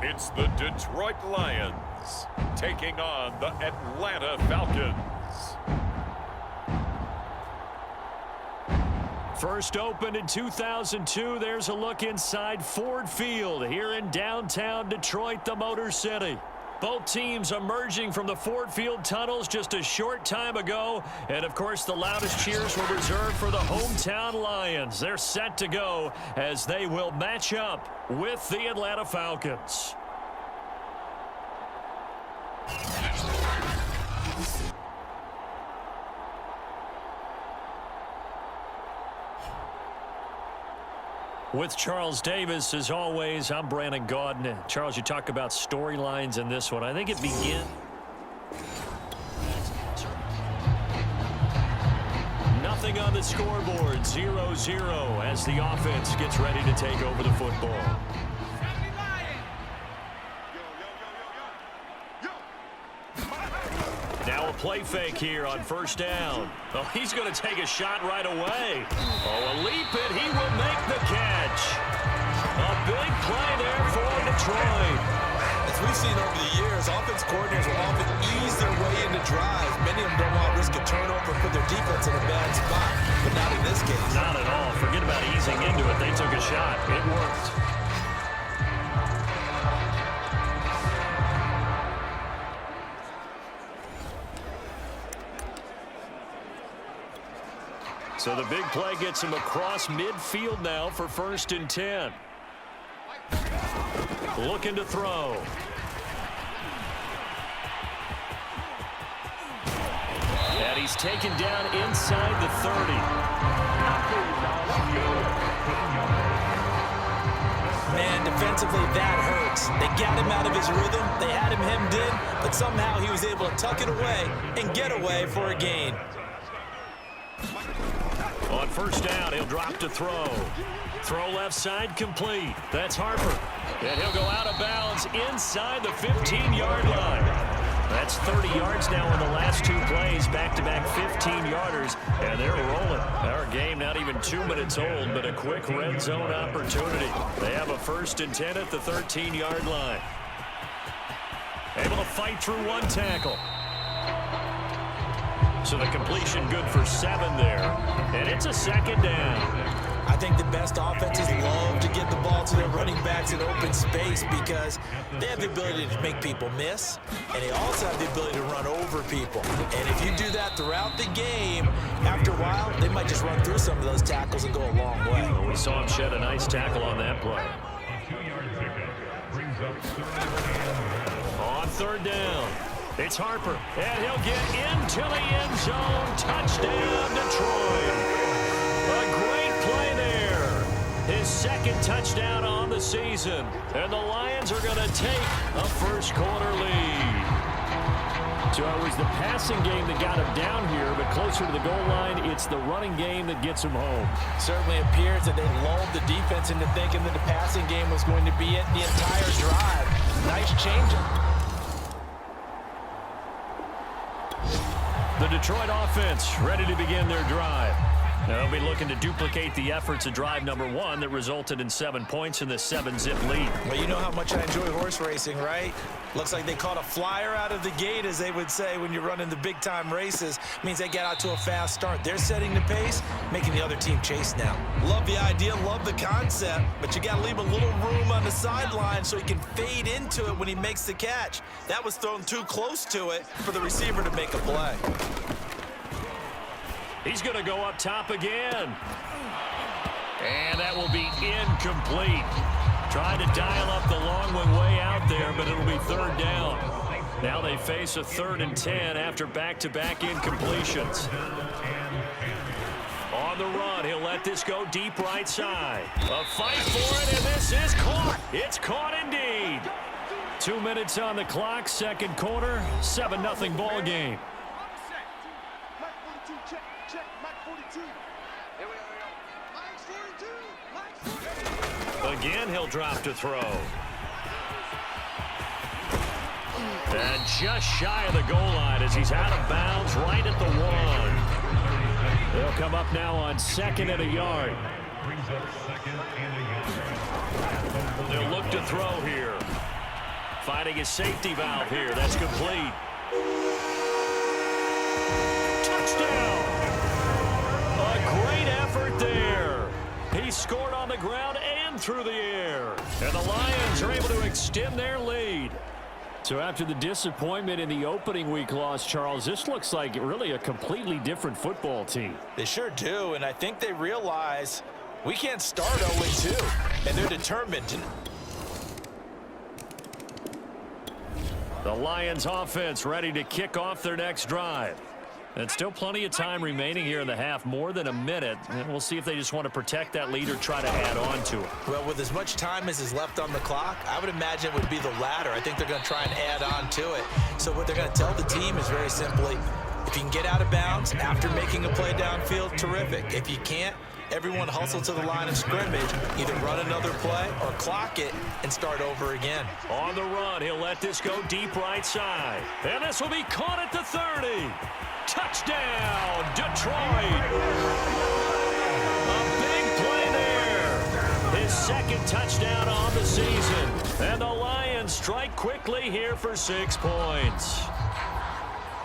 It's the Detroit Lions taking on the Atlanta Falcons. First opened in 2002, there's a look inside Ford Field here in downtown Detroit, the Motor City. Both teams emerging from the Ford Field tunnels just a short time ago. And, of course, the loudest cheers were reserved for the hometown Lions. They're set to go as they will match up with the Atlanta Falcons. With Charles Davis, as always, I'm Brandon Gaudin. Charles, you talk about storylines in this one. I think it begins. Nothing on the scoreboard, 0-0 as the offense gets ready to take over the football. Now a play fake here on first down. Oh, he's going to take a shot right away. Oh, a leap it. He will make the catch. A big play there for Detroit. As we've seen over the years, offense coordinators will often ease their way into drives. Many of them don't want to risk a turnover and put their defense in a bad spot, but not in this case. Not at all. Forget about easing into it. They took a shot. It worked. So the big play gets him across midfield now for 1st and 10. Looking to throw. And he's taken down inside the 30. Man, defensively, that hurts. They got him out of his rhythm. They had him hemmed in, but somehow he was able to tuck it away and get away for a gain. On first down, he'll drop to throw. Throw left side complete. That's Harper. And he'll go out of bounds inside the 15-yard line. That's 30 yards now in the last 2 plays. Back-to-back 15-yarders. And they're rolling. Our game not even 2 minutes old, but a quick red zone opportunity. They have a 1st and 10 at the 13-yard line. Able to fight through one tackle. So the completion good for 7 there. And it's a 2nd down. I think the best offenses love to get the ball to their running backs in open space because they have the ability to make people miss, and they also have the ability to run over people. And if you do that throughout the game, after a while, they might just run through some of those tackles and go a long way. Well, we saw him shed a nice tackle on that play. On 3rd down. It's Harper, and he'll get into the end zone. Touchdown, Detroit. A great play there. His 2nd touchdown on the season. And the Lions are going to take a first-quarter lead. So it was the passing game that got him down here, but closer to the goal line, it's the running game that gets him home. Certainly appears that they lulled the defense into thinking that the passing game was going to be it the entire drive. Nice change-up. The Detroit offense ready to begin their drive. Now they'll be looking to duplicate the efforts of drive number 1 that resulted in 7 points in the 7-zip lead. Well, you know how much I enjoy horse racing, right? Looks like they caught a flyer out of the gate, as they would say when you're running the big-time races. Means they get out to a fast start. They're setting the pace, making the other team chase now. Love the idea, love the concept, but you got to leave a little room on the sideline so he can fade into it when he makes the catch. That was thrown too close to it for the receiver to make a play. He's going to go up top again. And that will be incomplete. Trying to dial up the long one way out there, but it'll be 3rd down. Now they face a 3rd and 10 after back-to-back incompletions. On the run, he'll let this go deep right side. A fight for it, and this is caught. It's caught indeed. 2 minutes on the clock, 2nd quarter, 7-0 ball game. Again, he'll drop to throw. And just shy of the goal line as he's out of bounds right at the 1. They'll come up now on 2nd and a yard. They'll look to throw here. Finding his safety valve here. That's complete. Touchdown! A great effort there. He scored on the ground and through the air. And the Lions are able to extend their lead. So after the disappointment in the opening week loss, Charles, this looks like really a completely different football team. They sure do, and I think they realize we can't start 0-2, and they're determined to. The Lions offense ready to kick off their next drive. And still plenty of time remaining here in the half, more than a minute. And we'll see if they just want to protect that lead or try to add on to it. Well, with as much time as is left on the clock, I would imagine it would be the latter. I think they're going to try and add on to it. So what they're going to tell the team is very simply, if you can get out of bounds after making a play downfield, terrific. If you can't, everyone hustle to the line of scrimmage, either run another play or clock it and start over again. On the run, he'll let this go deep right side. And this will be caught at the 30. Touchdown, Detroit. A big play there. His second touchdown on the season. And the Lions strike quickly here for 6 points.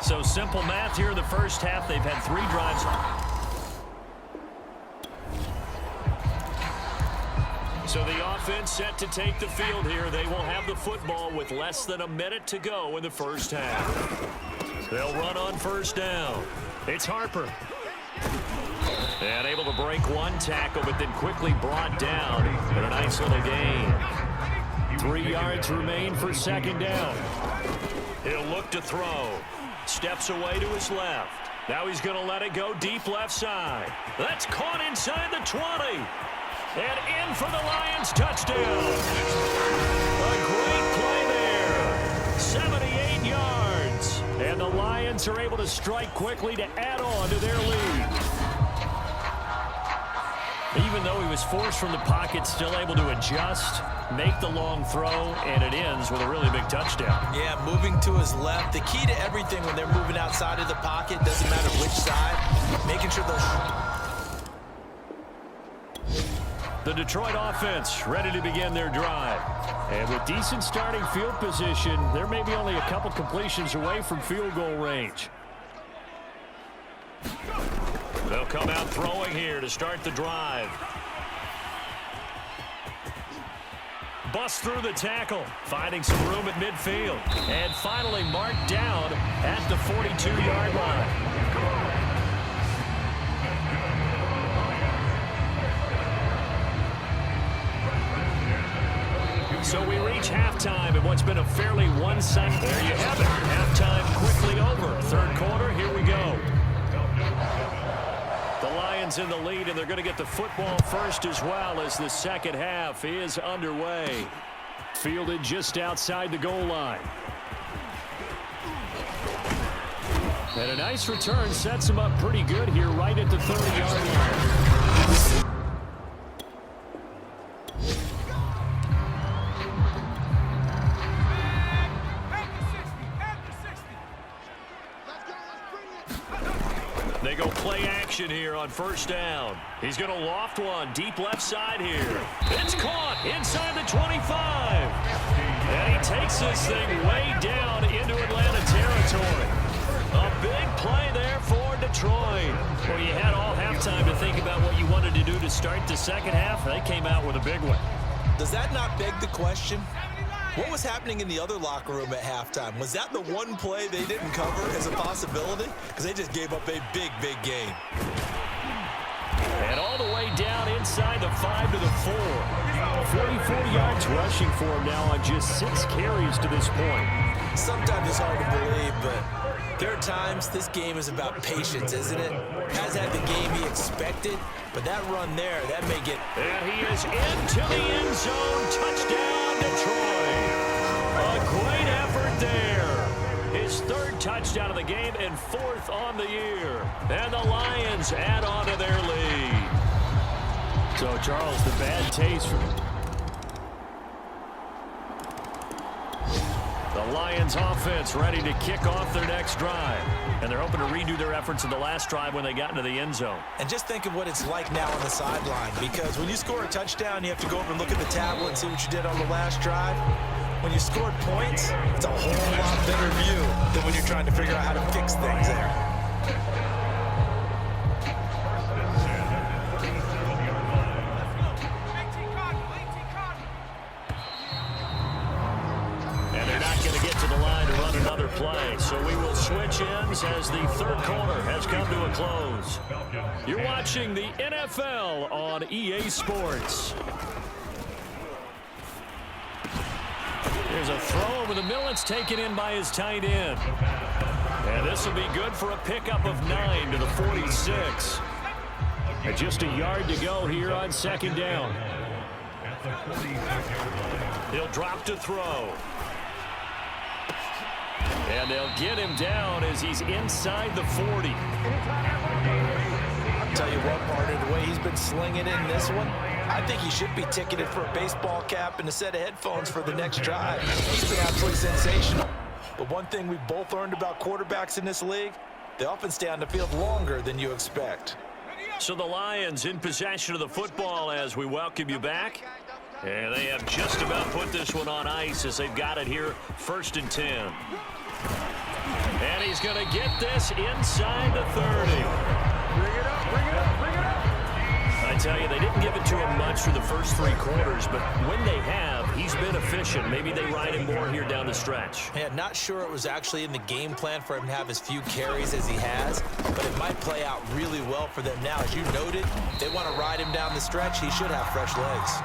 So simple math here in the first half. They've had 3 drives. So the offense set to take the field here. They will have the football with less than a minute to go in the first half. They'll run on first down. It's Harper. And able to break one tackle, but then quickly brought down in a nice little gain. 3 yards remain for second down. He'll look to throw. Steps away to his left. Now he's going to let it go deep left side. That's caught inside the 20. And in for the Lions touchdown. A great play there. 78 yards. And the Lions are able to strike quickly to add on to their lead. Even though he was forced from the pocket, still able to adjust, make the long throw, and it ends with a really big touchdown. Yeah, moving to his left. The key to everything when they're moving outside of the pocket, doesn't matter which side, making sure those... The Detroit offense ready to begin their drive. And with decent starting field position, there may be only a couple completions away from field goal range. They'll come out throwing here to start the drive. Bust through the tackle, finding some room at midfield. And finally marked down at the 42-yard line. So we reach halftime in what's been a fairly one-sided. There you have it. Halftime quickly over. Third quarter, here we go. The Lions in the lead, and they're going to get the football first as well as the second half is underway. Fielded just outside the goal line. And a nice return sets him up pretty good here right at the 30-yard line. They go play action here on first down. He's going to loft one deep left side here. It's caught inside the 25. And he takes this thing way down into Atlanta territory. A big play there for Detroit. Well, you had all halftime to think about what you wanted to do to start the second half. They came out with a big one. Does that not beg the question? What was happening in the other locker room at halftime? Was that the one play they didn't cover as a possibility? Because they just gave up a big, big gain. And all the way down inside the 5 to the 4. 44 yards rushing for him now on just 6 carries to this point. Sometimes it's hard to believe, but there are times this game is about patience, isn't it? Has had the game he expected, but that run there, that may get... And he is into the end zone. Touchdown, Detroit. A great effort there. His 3rd touchdown of the game and 4th on the year. And the Lions add on to their lead. So, Charles, the bad taste for the Lions offense ready to kick off their next drive. And they're hoping to redo their efforts in the last drive when they got into the end zone. And just think of what it's like now on the sideline, because when you score a touchdown, you have to go over and look at the tablet and see what you did on the last drive. when you scored points, it's a whole lot better view than when you're trying to figure out how to fix things there. Play. So we will switch ends as the third quarter has come to a close. You're watching the NFL on EA Sports. There's a throw over the middle. It's taken in by his tight end. And this will be good for a pickup of 9 to the 46. And just a yard to go here on second down. He'll drop to throw. And they'll get him down as he's inside the 40. I'll tell you what, partner, the way he's been slinging in this one, I think he should be ticketed for a baseball cap and a set of headphones for the next drive. He's been absolutely sensational. But one thing we've both learned about quarterbacks in this league, they often stay on the field longer than you expect. So the Lions in possession of the football as we welcome you back. And they have just about put this one on ice as they've got it here, 1st and 10. And he's going to get this inside the 30. Bring it up, bring it up, bring it up. I tell you, they didn't give it to him much for the first 3 quarters, but when they have, he's been efficient. Maybe they ride him more here down the stretch. Yeah, not sure it was actually in the game plan for him to have as few carries as he has, but it might play out really well for them now. As you noted, they want to ride him down the stretch. He should have fresh legs.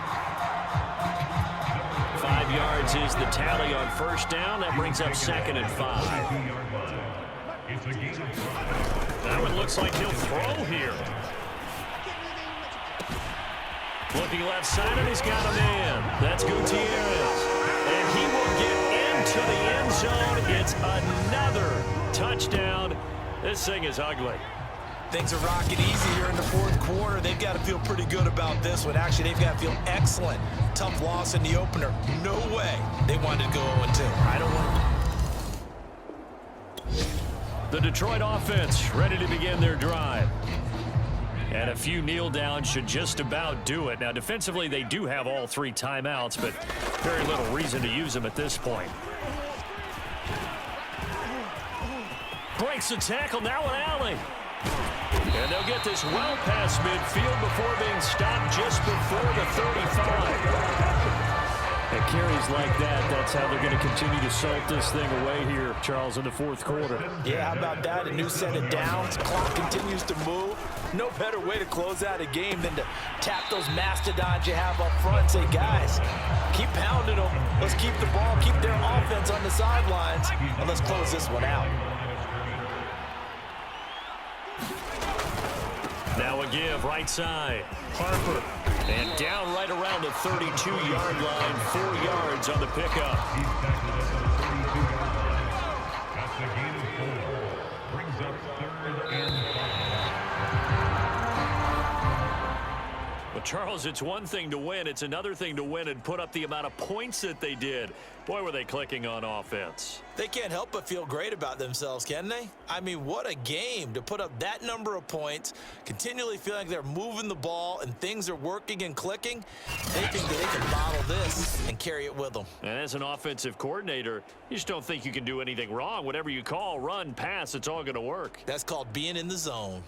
5 yards is the tally on first down. That brings up 2nd and 5. That one looks like he'll throw here. Looking left side, and he's got a man. That's Gutierrez. And he will get into the end zone. It's another touchdown. This thing is ugly. Things are rocking easy here in the 4th quarter. They've got to feel pretty good about this one. Actually, they've got to feel excellent. Tough loss in the opener. No way they wanted to go 0-2. I don't want The Detroit offense ready to begin their drive. And a few kneel downs should just about do it. Now, defensively, they do have all 3 timeouts, but very little reason to use them at this point. Breaks the tackle, now an alley. And they'll get this well past midfield before being stopped just before the 35. And carries like that, that's how they're going to continue to salt this thing away here, Charles, in the 4th quarter. Yeah, how about that? A new set of downs. Clock continues to move. No better way to close out a game than to tap those mastodons you have up front and say, guys, keep pounding them. Let's keep the ball, keep their offense on the sidelines, and let's close this one out. Now a give, right side. Harper. And down right around the 32-yard line. 4 yards on the pickup. That's a gain of 4. Brings up 3rd and 5. Well, Charles, it's one thing to win. It's another thing to win and put up the amount of points that they did. Boy, were they clicking on offense. They can't help but feel great about themselves, can they? I mean, what a game to put up that number of points, continually feeling like they're moving the ball and things are working and clicking. They think that they can bottle this and carry it with them. And as an offensive coordinator, you just don't think you can do anything wrong. Whatever you call, run, pass, it's all going to work. That's called being in the zone.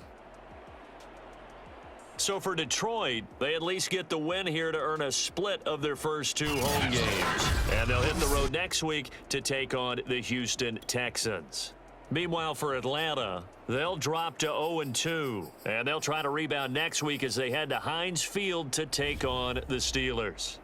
So for Detroit, they at least get the win here to earn a split of their first 2 home games. And they'll hit the road next week to take on the Houston Texans. Meanwhile, for Atlanta, they'll drop to 0-2. And they'll try to rebound next week as they head to Heinz Field to take on the Steelers.